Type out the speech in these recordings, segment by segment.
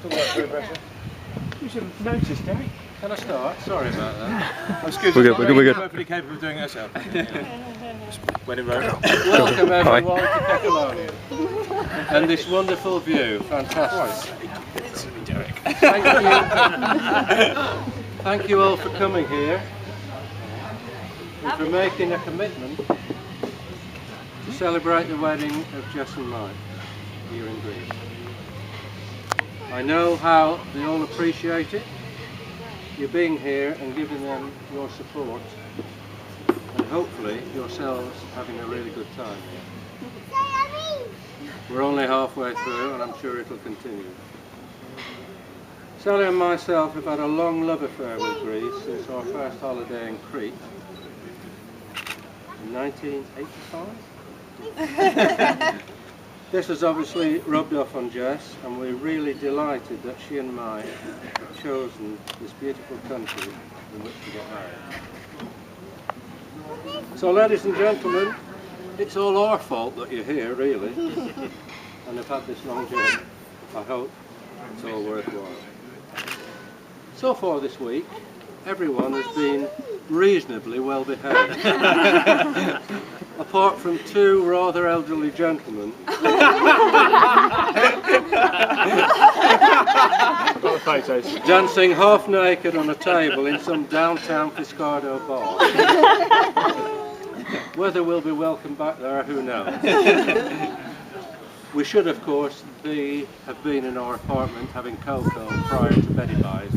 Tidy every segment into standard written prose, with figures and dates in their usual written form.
You should have noticed, Derek. Can I start? Sorry about that. Excuse We're me. good, we're good. Perfectly capable of doing it herself. Wedding road. Welcome everyone to Catalonia. And this wonderful view, fantastic. Thank you all for coming here and for making a commitment to celebrate the wedding of Jess and Mike here in Greece. I know how they all appreciate it, you being here and giving them your support, and hopefully yourselves having a really good time here. We're only halfway through and I'm sure it'll continue. Sally and myself have had a long love affair with Greece since our first holiday in Crete in 1985. This has obviously rubbed off on Jess, and we're really delighted that she and Mike have chosen this beautiful country in which to get married. So ladies and gentlemen, it's all our fault that you're here really, and have had this long journey. I hope it's all worthwhile. So far this week, everyone has been reasonably well behaved. Apart from two rather elderly gentlemen. Dancing half naked on a table in some downtown Fiscardo bar. Whether we'll be welcome back there, who knows? We should, of course, have been in our apartment having cocoa prior to Betty Buys.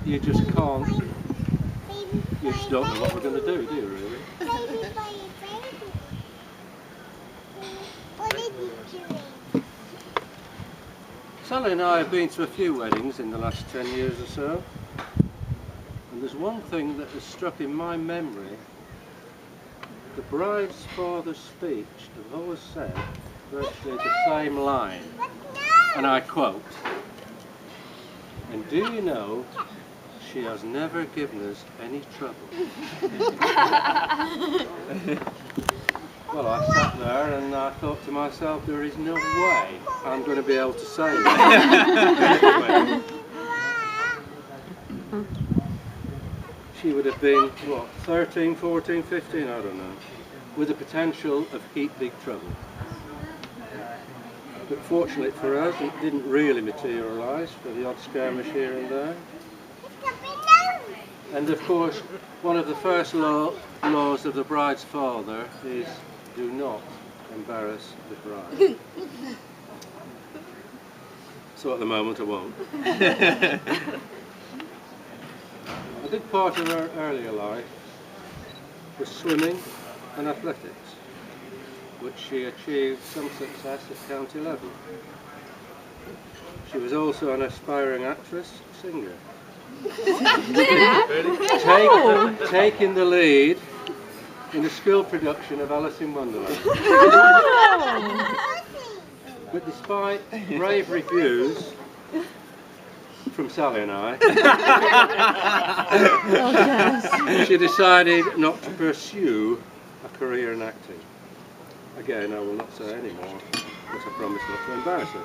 You just can't. You just don't know what we're going to do you really? Sally and I have been to a few weddings in the last 10 years or so, and there's one thing that has struck in my memory. The bride's father's speech has always said virtually the same line, and I quote, "And do you know, she has never given us any trouble." Well, I sat there and I thought to myself, there is no way I'm going to be able to say that. She would have been, what, 13, 14, 15, I don't know, with the potential of heap big trouble. But fortunately for us, it didn't really materialise for the odd skirmish here and there. And of course, one of the first laws of the bride's father is do not embarrass the bride. So at the moment I won't. A big part of her earlier life was swimming and athletics, which she achieved some success at county level. She was also an aspiring actress, singer. Taking the lead in a school production of Alice in Wonderland. But despite brave reviews from Sally and I, she decided not to pursue a career in acting. Again, I will not say any more, but I promise not to embarrass her.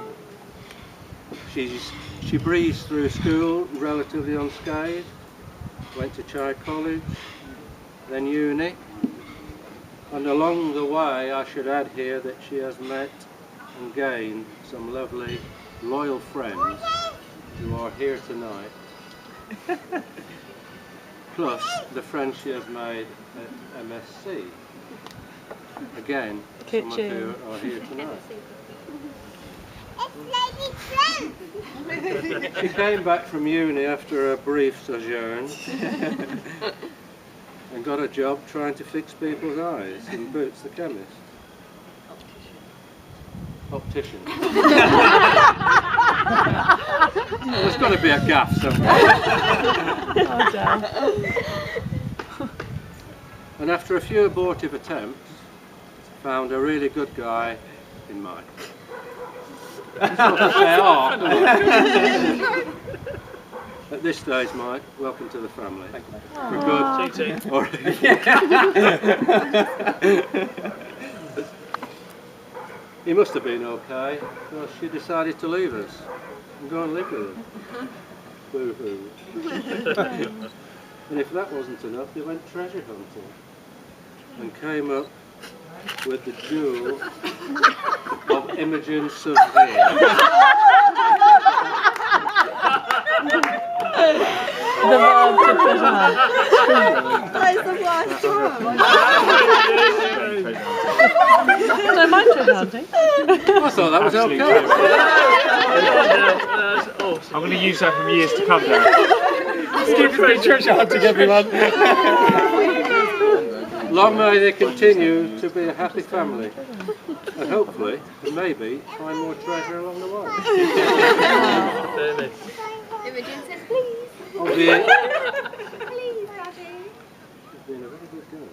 She breezed through school relatively unscathed, went to Chai College, then uni, and along the way I should add here that she has met and gained some lovely, loyal friends who are here tonight, plus the friends she has made at MSc. Again, some of who are here tonight. She came back from uni after a brief sojourn and got a job trying to fix people's eyes in Boots the chemist. Optician. There's got to be a gaff somewhere. And after a few abortive attempts, found a really good guy in Mike. At this stage, Mike, welcome to the family. Thank you, mate. For good. Or He must have been okay, because she decided to leave us and go and live with him. Boo-hoo. And if that wasn't enough, they went treasure hunting and came up with the jewel of Imogen Severe. The verb to treasure hunt. Don't mind treasure hunting. I thought that was okay. I'm going to use that for years to come now. Skip free treasure hunting, everyone. Long may they continue to be a happy family, and hopefully, and maybe, find more treasure along the way. Imogen says please. Oh dear. Please, Daddy. It's been a very good girl.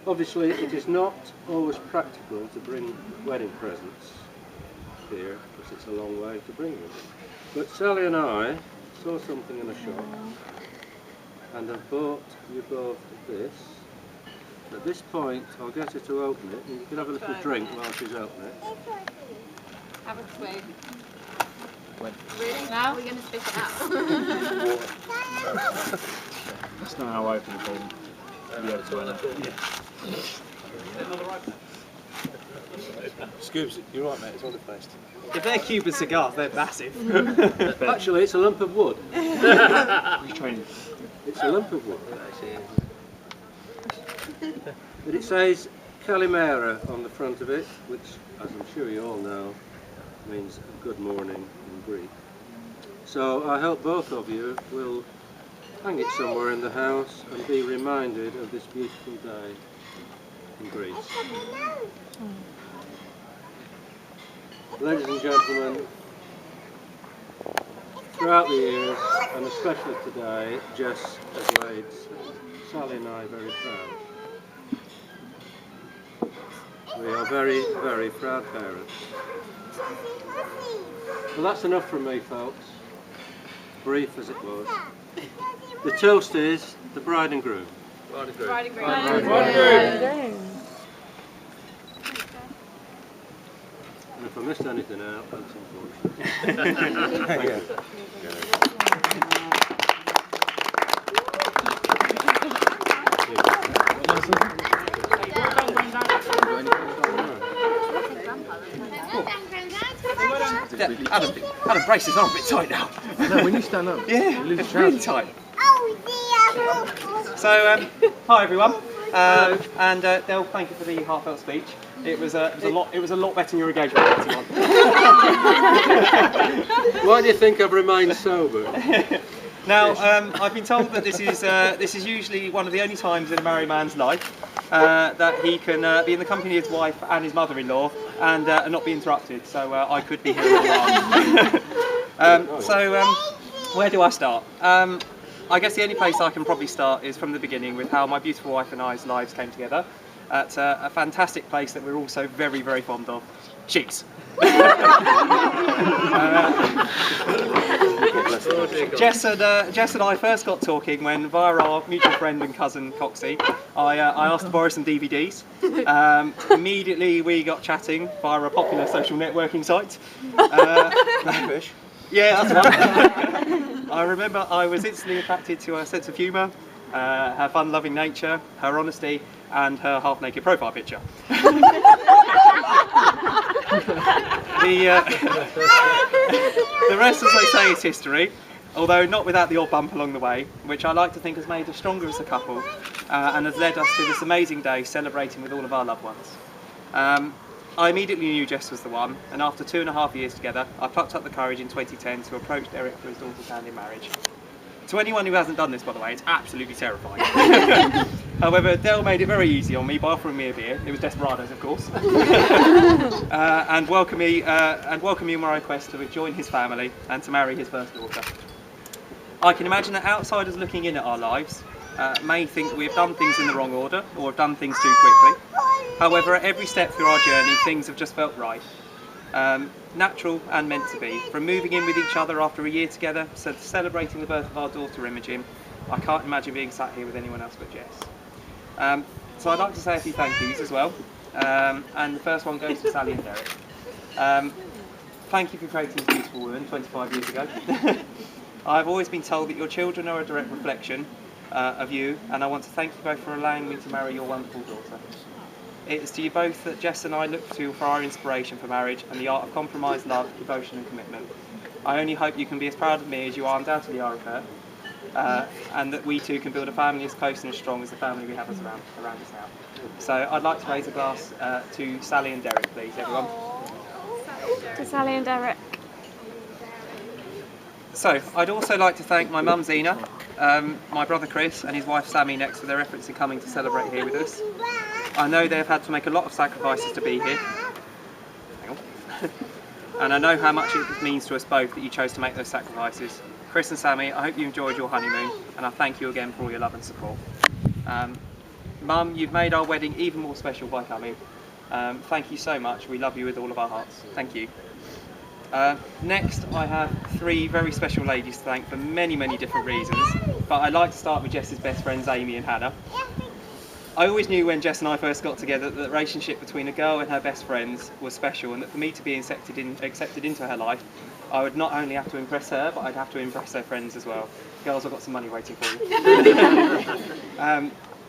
Obviously, it is not always practical to bring wedding presents here, because it's a long way to bring them. But Sally and I saw something in a shop, and have bought you both this. At this point, I'll get her to open it, and you can have a little drink while she's opening it. Have a swig. Really? Now? We're going to spit it out. That's not how I open the phone. Scoobs, you're right, mate. It's on the face. If they're Cuban cigars, they're massive. Actually, it's a lump of wood. He's training. It's a lump of wood. But it says Calimera on the front of it, which, as I'm sure you all know, means good morning in Greek. So I hope both of you will hang it somewhere in the house and be reminded of this beautiful day in Greece. Ladies and gentlemen, throughout the years, and especially today, Jess has made Sally and I very proud. We are very, very proud parents. Well, that's enough from me, folks, brief as it was. The toast is the bride and groom. Bride and groom. And if I missed anything out, that's unfortunate. Thank you. Adam, braces are a bit tight now. No, when you stand up, Yeah, you lose it's your really trousers. tight. So, hi everyone, and Del, thank you for the heartfelt speech. It was a lot better than your engagement party one. Why do you think I've remained sober? Now, I've been told that this is usually one of the only times in a married man's life that he can be in the company of his wife and his mother-in-law and not be interrupted. So I could be here all while. Where do I start? I guess the only place I can probably start is from the beginning with how my beautiful wife and I's lives came together at a fantastic place that we're also very, very fond of, Sheets. Jess and I first got talking when, via our mutual friend and cousin Coxie, I asked to borrow some DVDs. Immediately we got chatting via a popular social networking site. Yeah, that's right. I remember I was instantly attracted to her sense of humour, her fun-loving nature, her honesty, and her half-naked profile picture. The rest, as they say, is history, although not without the odd bump along the way, which I like to think has made us stronger as a couple and has led us to this amazing day celebrating with all of our loved ones. I immediately knew Jess was the one, and after 2.5 years together, I plucked up the courage in 2010 to approach Derek for his daughter's hand in marriage. To anyone who hasn't done this, by the way, it's absolutely terrifying. However, Del made it very easy on me by offering me a beer. It was Desperados, of course, and welcome me on my request to join his family and to marry his first daughter. I can imagine that outsiders looking in at our lives may think we've done things in the wrong order or have done things too quickly. However, at every step through our journey, things have just felt right. Natural and meant to be. From moving in with each other after a year together, to celebrating the birth of our daughter Imogen, I can't imagine being sat here with anyone else but Jess. So I'd like to say a few thank yous as well. and the first one goes to Sally and Derek. Thank you for creating this beautiful woman 25 years ago. I've always been told that your children are a direct reflection of you, and I want to thank you both for allowing me to marry your wonderful daughter. It is to you both that Jess and I look to for our inspiration for marriage and the art of compromise, love, devotion and commitment. I only hope you can be as proud of me as you undoubtedly are of her, and that we two can build a family as close and as strong as the family we have around us now. So I'd like to raise a glass to Sally and Derek, please, everyone. To Sally and Derek. So, I'd also like to thank my mum Zena, my brother Chris and his wife Sammy next for their efforts in coming to celebrate here with us. I know they've had to make a lot of sacrifices to be here. Hang on. And I know how much it means to us both that you chose to make those sacrifices. Chris and Sammy, I hope you enjoyed your honeymoon, and I thank you again for all your love and support. Mum, you've made our wedding even more special by coming. Thank you so much. We love you with all of our hearts. Thank you. Next, I have three very special ladies to thank for many, many different reasons, but I'd like to start with Jess's best friends, Amy and Hannah. I always knew when Jess and I first got together that the relationship between a girl and her best friends was special, and that for me to be accepted into her life, I would not only have to impress her, but I'd have to impress her friends as well. Girls, I've got some money waiting for you.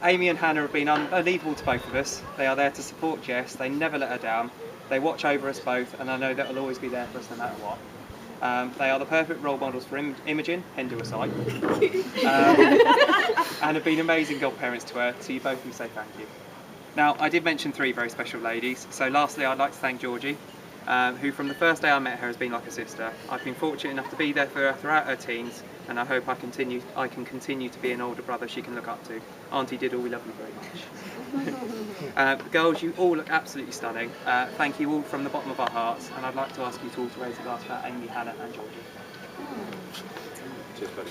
Amy and Hannah have been unbelievable to both of us. They are there to support Jess, they never let her down. They watch over us both, and I know that will always be there for us no matter what. They are the perfect role models for Imogen, Hindu aside, and have been amazing godparents to her, so you both can say thank you. Now, I did mention three very special ladies, so lastly I'd like to thank Georgie, who from the first day I met her has been like a sister. I've been fortunate enough to be there for her throughout her teens, and I hope I can continue to be an older brother she can look up to. Auntie Diddle, we love you very much. Girls, you all look absolutely stunning. Thank you all from the bottom of our hearts, and I'd like to ask you all to raise a glass for Amy, Hannah and Georgie. Cheers, buddy.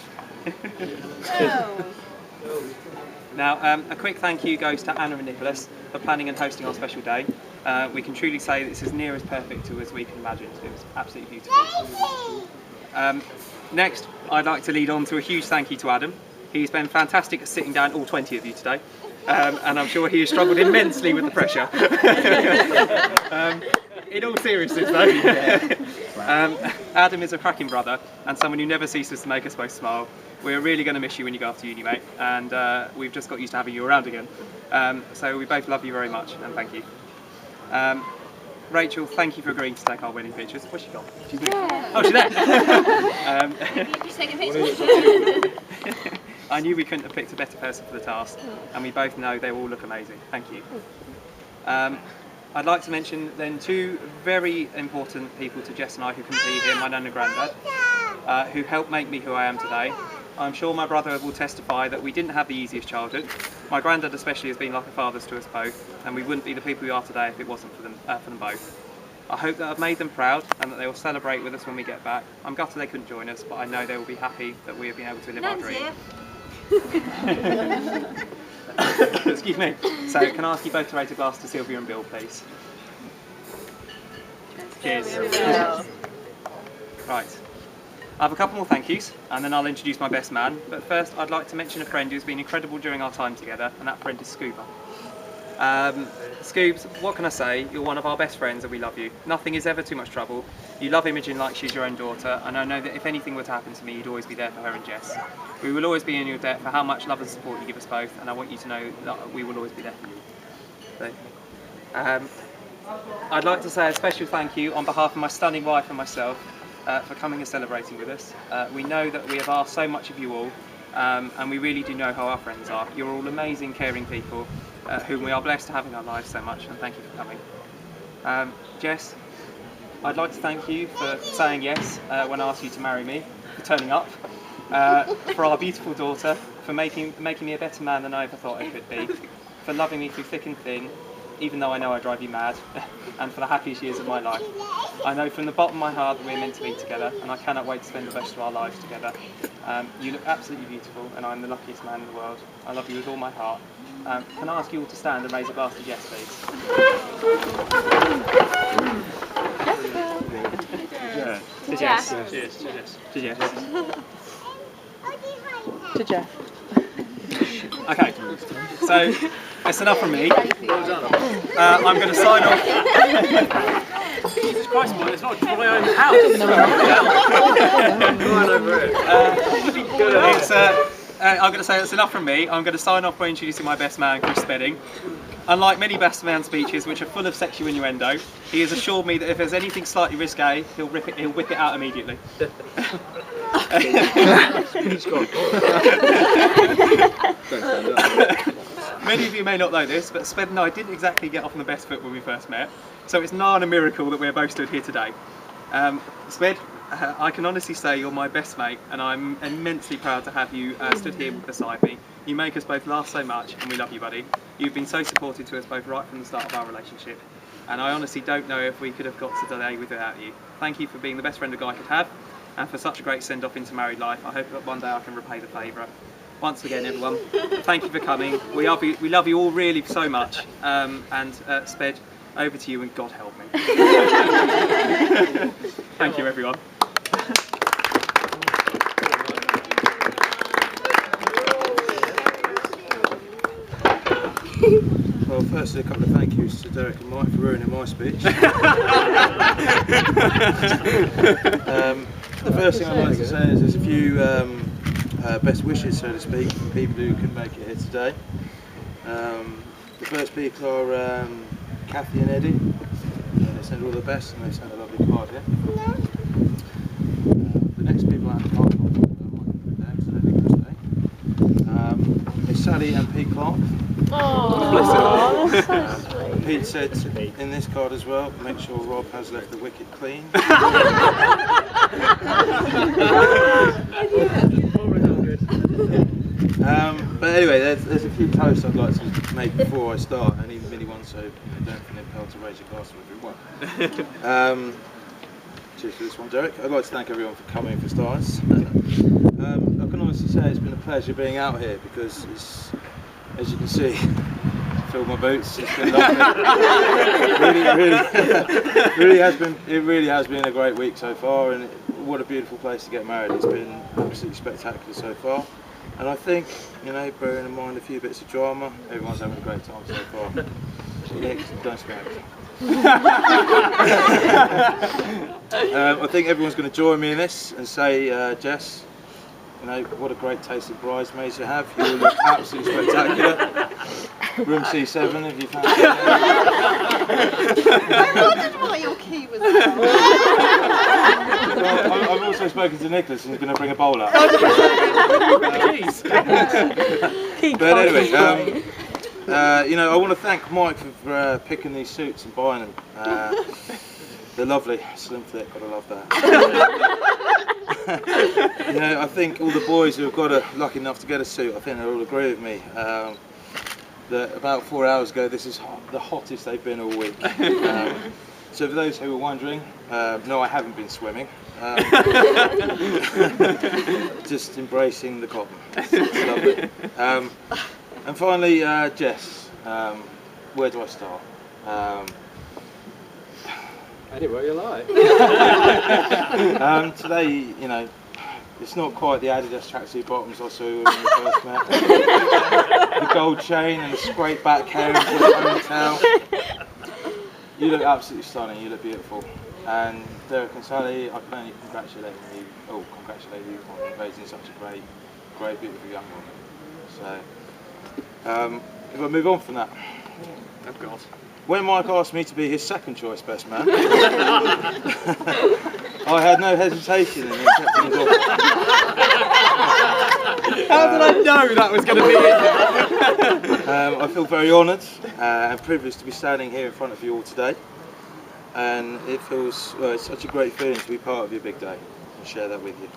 Now, a quick thank you goes to Anna and Nicholas for planning and hosting our special day. We can truly say that it's as near as perfect to as we can imagine. It was absolutely beautiful. Next, I'd like to lead on to a huge thank you to Adam. He's been fantastic at sitting down all 20 of you today, and I'm sure he has struggled immensely with the pressure. In all seriousness though, Adam is a cracking brother and someone who never ceases to make us both smile. We're really going to miss you when you go off to uni, mate, and we've just got used to having you around again. So we both love you very much, and thank you. Rachel, thank you for agreeing to take our wedding pictures. Where's she gone? She's moved. Oh, she's there! You're taking pictures? I knew we couldn't have picked a better person for the task, and we both know they all look amazing. Thank you. I'd like to mention then two very important people to Jess and I who couldn't be here, my nan and granddad, who helped make me who I am today. I'm sure my brother will testify that we didn't have the easiest childhood. My granddad especially has been like a father to us both, and we wouldn't be the people we are today if it wasn't for them both. I hope that I've made them proud and that they will celebrate with us when we get back. I'm gutted they couldn't join us, but I know they will be happy that we have been able to live our dream. Excuse me. So can I ask you both to raise a glass to Sylvia and Bill, please? Cheers. Right. I have a couple more thank yous, and then I'll introduce my best man. But first, I'd like to mention a friend who's been incredible during our time together, and that friend is Scuba. Scoobs, what can I say? You're one of our best friends and we love you. Nothing is ever too much trouble. You love Imogen like she's your own daughter, and I know that if anything were to happen to me, you'd always be there for her and Jess. We will always be in your debt for how much love and support you give us both, and I want you to know that we will always be there for you. So, I'd like to say a special thank you on behalf of my stunning wife and myself for coming and celebrating with us. We know that we have asked so much of you all, and we really do know how our friends are. You're all amazing, caring people whom we are blessed to have in our lives so much, and thank you for coming. Jess, I'd like to thank you for saying yes when I asked you to marry me, for turning up, for our beautiful daughter, for making me a better man than I ever thought I could be, for loving me through thick and thin, even though I know I drive you mad, and for the happiest years of my life. I know from the bottom of my heart that we're meant to be together, and I cannot wait to spend the rest of our lives together. You look absolutely beautiful, and I'm the luckiest man in the world. I love you with all my heart. Can I ask you all to stand and raise a glass to Jess, please? To Jess. Cheers. Cheers. To Jess. To Jeff. Okay, so it's enough from me. I'm going to sign off. Jesus Christ, man, it's not my own house. Right over it. I'm going to say it's enough from me. I'm going to sign off by introducing my best man, Chris Spedding. Unlike many best man speeches which are full of sexual innuendo, he has assured me that if there's anything slightly risque, he'll whip it out immediately. Many of you may not know this, but Sped and I didn't exactly get off on the best foot when we first met, so it's nigh on a miracle that we're both stood here today. Sped, I can honestly say you're my best mate, and I'm immensely proud to have you stood here beside me. You make us both laugh so much, and we love you, buddy. You've been so supportive to us both right from the start of our relationship, and I honestly don't know if we could have got to today without you. Thank you for being the best friend a guy could have, and for such a great send-off into married life. I hope that one day I can repay the favour. Once again, everyone, thank you for coming. We love you all really so much. And Sped, over to you, and God help me. Thank you, everyone. Well, firstly, a couple of thank yous to Derek and Mike for ruining my speech. The first thing I'd like to say is there's a few best wishes, so to speak, from people who couldn't make it here today. The first people are Kathy and Eddie. They send all the best, and they sent a lovely card here. The next people out of the card is Sally and Pete Clark. Oh, that's so sweet. Pete said in this card as well, make sure Rob has left the wicket clean. But anyway, there's a few toasts I'd like to make before I start, and even mini ones, so don't feel impelled to raise your glass to everyone. Cheers for this one, Derek. I'd like to thank everyone for coming, for starters. I can honestly say it's been a pleasure being out here, because it's, as you can see, filled my boots. It's been lovely. It really has been a great week so far, and what a beautiful place to get married. It's been absolutely spectacular so far, and I think, bearing in mind a few bits of drama, everyone's having a great time so far. Nick, don't smack. I think everyone's going to join me in this and say, Jess, what a great taste of bridesmaids you have. You all look absolutely spectacular. Room C7, if you fancy it. I wondered what your key was Well, I've also spoken to Nicholas, and he's going to bring a bowl out. But anyway, I want to thank Mike for picking these suits and buying them. They're lovely, slim fit, gotta love that. I think all the boys who have got lucky enough to get a suit, I think they'll all agree with me. That about 4 hours ago, this is the hottest they've been all week. So for those who were wondering, no, I haven't been swimming. Just embracing the cotton. It's lovely. And finally, Jess, where do I start? Anywhere you like. Today, it's not quite the Adidas tracksuit bottoms I saw when we first met. The gold chain and the scraped back hair into the ponytail. You look absolutely stunning, you look beautiful. And Derek and Sally, I can only congratulate you on raising such a great, beautiful young woman. So, if I move on from that. Oh God. When Mike asked me to be his second choice best man, I had no hesitation in accepting his offer. How did I know that was going to be in there? I feel very honoured and privileged to be standing here in front of you all today, and it feels it's such a great feeling to be part of your big day and share that with you.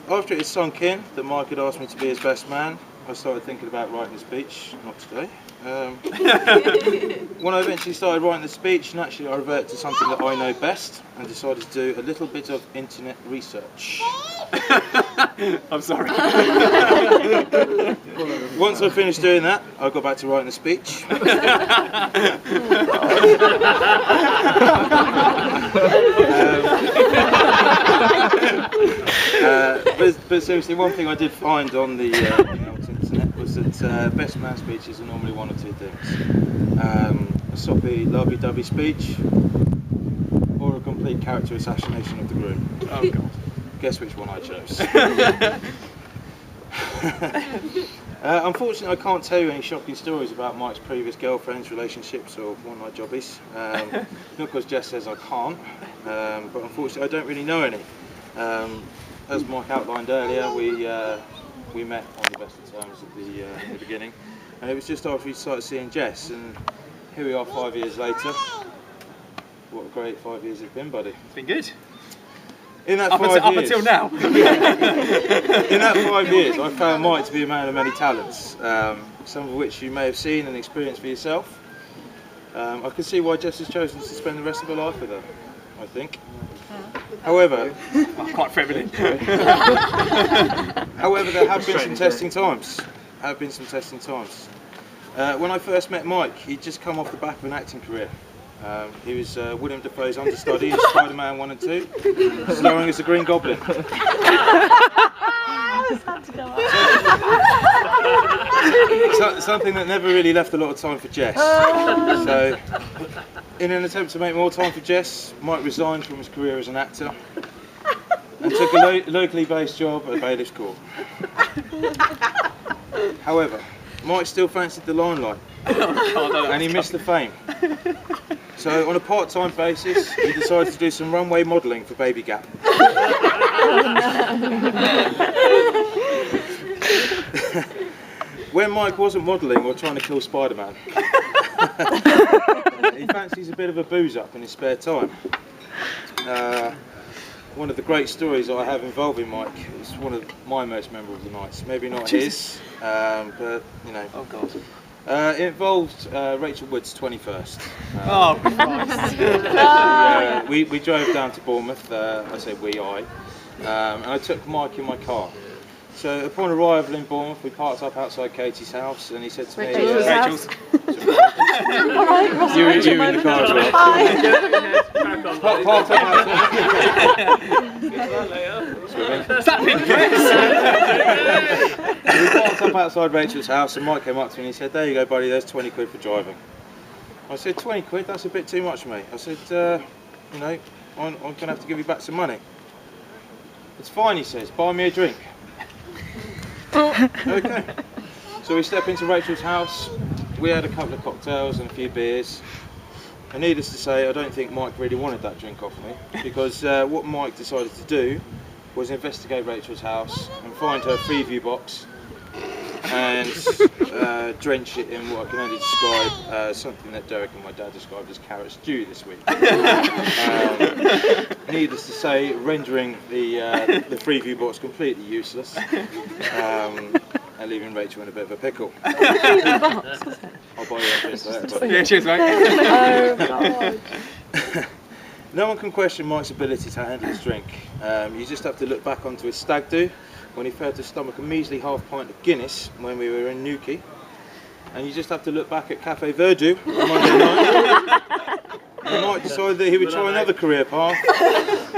After it had sunk in that Mike had asked me to be his best man, I started thinking about writing a speech, not today. When I eventually started writing the speech, naturally I reverted to something that I know best and decided to do a little bit of internet research. I'm sorry. Once I finished doing that, I got back to writing the speech. But seriously, one thing I did find on the yourselves that best man speeches are normally one or two things. A soppy, lovey-dovey speech, or a complete character assassination of the groom. Oh God. Guess which one I chose. Unfortunately, I can't tell you any shocking stories about Mike's previous girlfriends, relationships, or one-night jobbies. Not because Jess says I can't, but unfortunately I don't really know any. As Mike outlined earlier, we met on the best of terms at the beginning, and it was just after we started seeing Jess, and here we are 5 years later. What a great 5 years it's been, buddy. It's been good. In that Up until now. In that 5 years, I found Mike to be a man of many talents, some of which you may have seen and experienced for yourself. I can see why Jess has chosen to spend the rest of her life with her, I think. However, Quite feminine. however, there have been some testing times. When I first met Mike, he'd just come off the back of an acting career. He was William Dafoe's understudy in Spider-Man 1 and 2, starring as the Green Goblin. Something that never really left a lot of time for Jess. So, in an attempt to make more time for Jess, Mike resigned from his career as an actor and took a locally based job at Bailiff's Court. However, Mike still fancied the limelight and he missed the fame. So on a part-time basis, he decided to do some runway modelling for Baby Gap. When Mike wasn't modelling or trying to kill Spider-Man, he fancies a bit of a booze up in his spare time. One of the great stories I have involving Mike is one of my most memorable nights. Maybe not his, but you know. Oh God. It involved Rachel Wood's 21st. Oh Christ. We drove down to Bournemouth, I say I, and I took Mike in my car. So upon arrival in Bournemouth, we parked up outside Katie's house, and he said to me, Rachel's. you were in the car as well. Parked up we parked up outside Rachel's house, and Mike came up to me and he said, "There you go, buddy, there's 20 quid for driving." I said, 20 quid? That's a bit too much for me. I said, you know, I'm going to have to give you back some money. It's fine, he says, buy me a drink. Okay. So we step into Rachel's house, we had a couple of cocktails and a few beers. And needless to say, I don't think Mike really wanted that drink off me, because what Mike decided to do was investigate Rachel's house and find her Freeview box and drench it in what I can only describe something that Derek and my dad described as carrot stew this week. Needless to say, rendering the Freeview box completely useless and leaving Rachel in a bit of a pickle. I'll buy you a drink later. Yeah, cheers, mate. Oh God. No one can question Mike's ability to handle his drink. You just have to look back onto his stag do when he failed to stomach a measly half pint of Guinness when we were in Newquay. And you just have to look back at Cafe Verdú on Monday night. And Mike decided that he would try another career path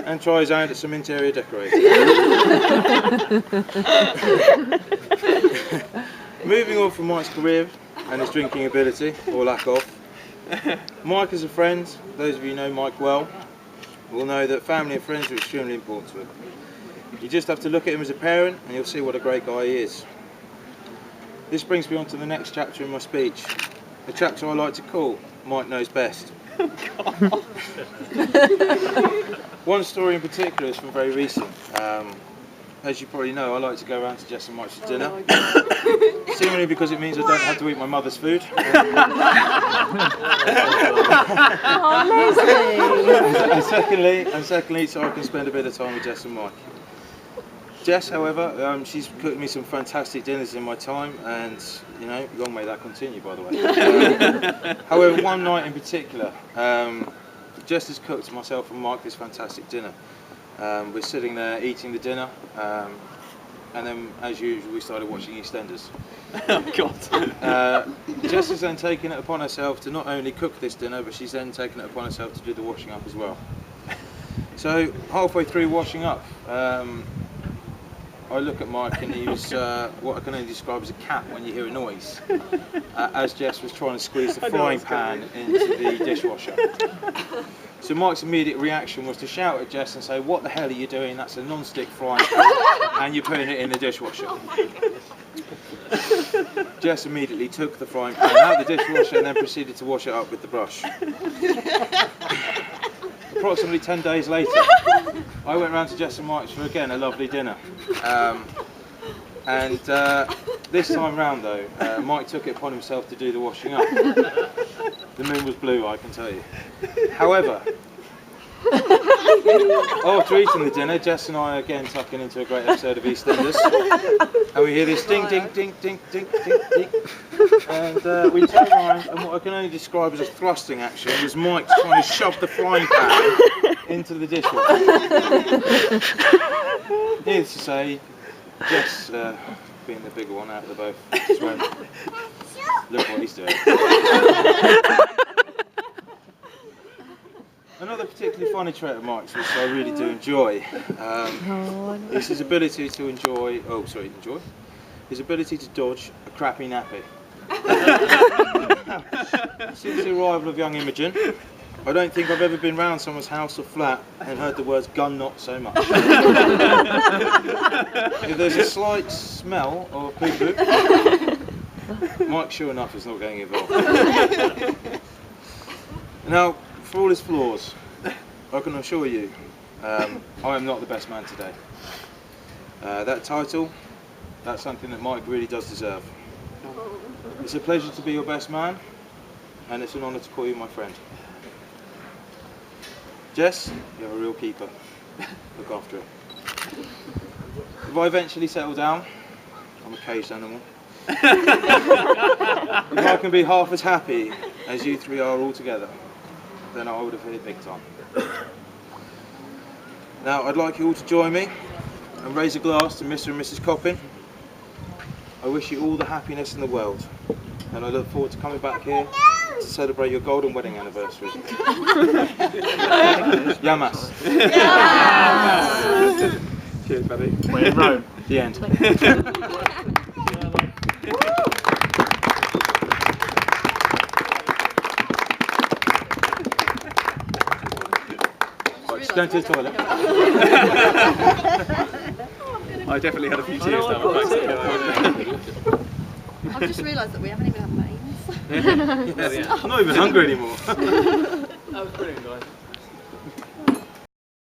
and try his hand at some interior decorating. Moving on from Mike's career and his drinking ability, or lack of, Mike as a friend, those of you who know Mike well, will know that family and friends are extremely important to him. You just have to look at him as a parent and you'll see what a great guy he is. This brings me on to the next chapter in my speech, a chapter I like to call Mike Knows Best. One story in particular is from very recent. As you probably know, I like to go around to Jess and Mike for dinner, seemingly because it means I don't have to eat my mother's food. And secondly, so I can spend a bit of time with Jess and Mike. Jess, however, she's cooked me some fantastic dinners in my time, and you know, long may that continue, by the way. However, one night in particular, Jess has cooked myself and Mike this fantastic dinner. We're sitting there eating the dinner, and then, as usual, we started watching EastEnders. Oh God. Jess has then taken it upon herself to not only cook this dinner, but she's then taken it upon herself to do the washing up as well. So halfway through washing up, I I look at Mike and he was what I can only describe as a cat when you hear a noise, as Jess was trying to squeeze the frying pan into the dishwasher. So Mike's immediate reaction was to shout at Jess and say, "What the hell are you doing? That's a non-stick frying pan and you're putting it in the dishwasher." Jess immediately took the frying pan out of the dishwasher and then proceeded to wash it up with the brush. Approximately 10 days later, I went round to Jess and Mike's for again a lovely dinner. This time round though, Mike took it upon himself to do the washing up. The moon was blue, I can tell you. However, after eating the dinner, Jess and I are again tucking into a great episode of EastEnders, and we hear this ding, ding, ding, ding, ding, ding, ding, and we turn around, and what I can only describe as a thrusting action was Mike trying to shove the frying pan into the dishwasher. Needless to say, Jess, being the bigger one out of the both, just went, "Look what he's doing." Another particularly funny trait of Mike's, which I really do enjoy, is his ability to his ability to dodge a crappy nappy. Since the arrival of young Imogen, I don't think I've ever been round someone's house or flat and heard the words "gun not" so much. If there's a slight smell of poo-poo, Mike sure enough is not getting involved. Now, for all his flaws, I can assure you, I am not the best man today. That title, that's something that Mike really does deserve. It's a pleasure to be your best man, and it's an honour to call you my friend. Jess, you're a real keeper. Look after it. If I eventually settle down, I'm a caged animal. If I can be half as happy as you three are all together, then I would have hit it big time. Now, I'd like you all to join me and raise a glass to Mr. and Mrs. Coppin. I wish you all the happiness in the world, and I look forward to coming back here to celebrate your golden wedding anniversary. Yamas. Cheers, buddy. We're in Rome. The end. Just going to the toilet. I definitely had a few tears down my face. I've just realised that we haven't even had mains. I'm not even hungry anymore. That was brilliant, guys.